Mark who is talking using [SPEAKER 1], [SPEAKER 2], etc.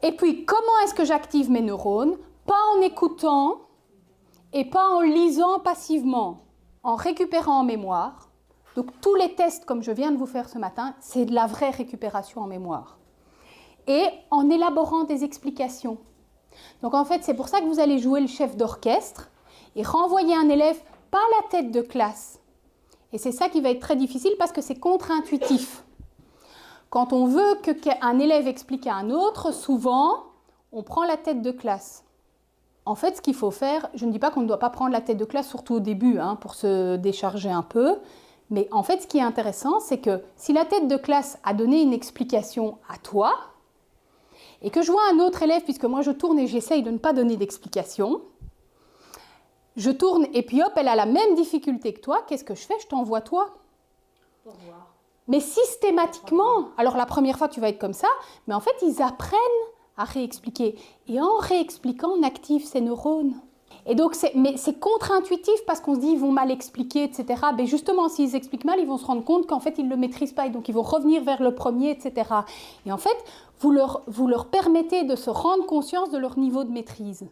[SPEAKER 1] Et puis, comment est-ce que j'active mes neurones? Pas en écoutant et pas en lisant passivement, en récupérant en mémoire. Donc, tous les tests, comme je viens de vous faire ce matin, c'est de la vraie récupération en mémoire. Et en élaborant des explications. Donc, en fait, c'est pour ça que vous allez jouer le chef d'orchestre et renvoyer un élève, pas la tête de classe. Et c'est ça qui va être très difficile parce que c'est contre-intuitif. Quand on veut qu'un élève explique à un autre, souvent, on prend la tête de classe. En fait, ce qu'il faut faire, je ne dis pas qu'on ne doit pas prendre la tête de classe, surtout au début, pour se décharger un peu. Mais en fait, ce qui est intéressant, c'est que si la tête de classe a donné une explication à toi, et que je vois un autre élève, puisque moi je tourne et j'essaye de ne pas donner d'explication, je tourne et puis hop, elle a la même difficulté que toi, qu'est-ce que je fais? Je t'envoie toi.
[SPEAKER 2] Pour voir.
[SPEAKER 1] Mais systématiquement, alors la première fois tu vas être comme ça, mais en fait ils apprennent à réexpliquer. Et en réexpliquant, on active ces neurones. Et donc c'est contre-intuitif parce qu'on se dit ils vont mal expliquer, etc. Mais justement, s'ils expliquent mal, ils vont se rendre compte qu'en fait ils ne le maîtrisent pas et donc ils vont revenir vers le premier, etc. Et en fait, vous leur permettez de se rendre conscience de leur niveau de maîtrise.